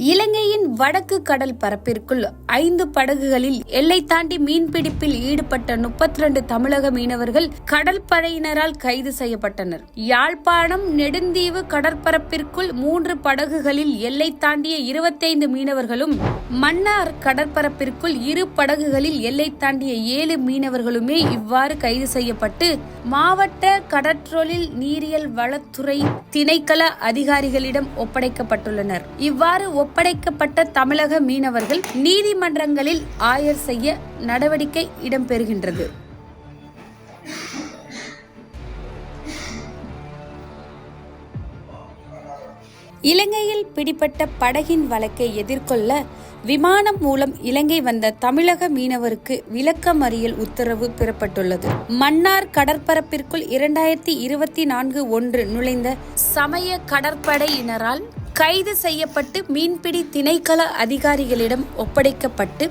இலங்கையின் வடக்கு கடல் பரப்பிற்குள் 5 படகுகளில் எல்லை தாண்டி மீன்பிடிப்பில் ஈடுபட்ட 32 தமிழக மீனவர்கள் கடற்படையினரால் கைது செய்யப்பட்டனர். யாழ்ப்பாணம் நெடுந்தீவு கடற்பரப்பிற்குள் 3 படகுகளில் எல்லை தாண்டிய 25 மீனவர்களும், மன்னார் கடற்பரப்பிற்குள் 2 படகுகளில் எல்லை தாண்டிய 7 மீனவர்களுமே இவ்வாறு கைது செய்யப்பட்டு மாவட்ட கடற்றொழில் நீரியல் வளத்துறை திணைக்கள அதிகாரிகளிடம் ஒப்படைக்கப்பட்டுள்ளனர். இவ்வாறு ஒப்படைக்கப்பட்ட தமிழக மீனவர்கள் நீதிமன்றங்களில் ஆயர் செய்ய நடவடிக்கை இடம்பெறுகின்றது. இலங்கையில் பிடிபட்ட படகின் வழக்கை எதிர்கொள்ள விமானம் மூலம் இலங்கை வந்த தமிழக மீனவருக்கு விளக்கமறியல் உத்தரவு பெறப்பட்டுள்ளது. மன்னார் கடற்பரப்பிற்குள் 2024 நுழைந்த சமய கடற்படையினரால் கைது செய்யப்பட்டு மீன்பிடி திணைக்கள அதிகாரிகளிடம் ஒப்படைக்கப்பட்டு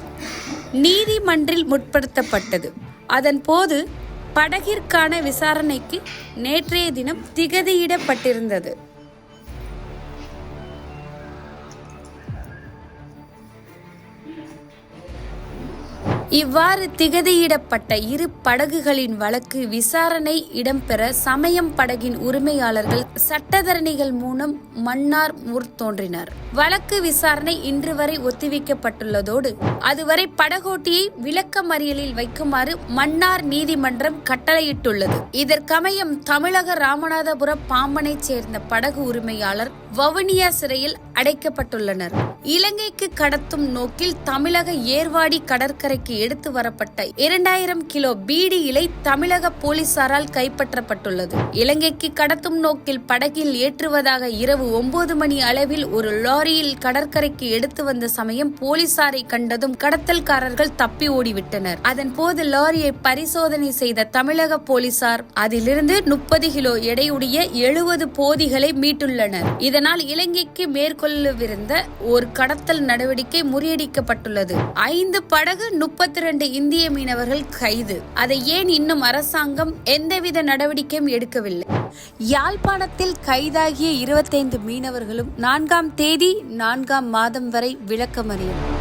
நீதிமன்றில் முற்படுத்தப்பட்டது. அதன்போது படகிற்கான விசாரணைக்கு நேற்றைய தினம் திகதியிடப்பட்டிருந்தது. இவ்வாறு திகதியிடப்பட்ட 2 படகுகளின் வழக்கு விசாரணை இடம்பெற சமயம் படகின் உரிமையாளர்கள் சட்டத்தரணிகள் மூலம் மன்னார் தோன்றினர். வழக்கு விசாரணை இன்று வரை ஒத்திவைக்கப்பட்டுள்ளதோடு அதுவரை படகோட்டியை விளக்கமறியலில் வைக்குமாறு மன்னார் நீதிமன்றம் கட்டளையிட்டுள்ளது. இதற்கமையும் தமிழக ராமநாதபுரம் பாம்பனைச் சேர்ந்த படகு உரிமையாளர் வவுனியா சிறையில் அடைக்கப்பட்டுள்ளனர். இலங்கைக்கு கடத்தும் நோக்கில் தமிழக ஏர்வாடி கடற்கரைக்கு எடுத்து வரப்பட்ட 2000 கிலோ பீடி இலை தமிழக போலீசாரால் கைப்பற்றப்பட்டுள்ளது. இலங்கைக்கு கடத்தும் நோக்கில் படகில் ஏற்றுவதாக இரவு 9 மணி அளவில் ஒரு லாரியில் கடற்கரைக்கு எடுத்து வந்த சமயம் போலீசாரை கண்டதும் கடத்தல்காரர்கள் தப்பி ஓடிவிட்டனர். அதன் போது லாரியை பரிசோதனை செய்த தமிழக போலீசார் அதிலிருந்து 30 கிலோ எடையுடைய 70 போதிகளை மீட்டுள்ளனர். இதனால் இலங்கைக்கு மேற்கொள்ளவிருந்த ஒரு கடத்தல் நடவடிக்கை முறியடிக்கப்பட்டுள்ளது. 5 படகு 32 இந்திய மீனவர்கள் கைது. அதை ஏன் இன்னும் அரசாங்கம் எந்தவித நடவடிக்கையும் எடுக்கவில்லை? யாழ்ப்பாணத்தில் கைதாகிய 25 மீனவர்களும் 4ஆம் தேதி 4ஆம் மாதம் வரை விளக்கமறியல்.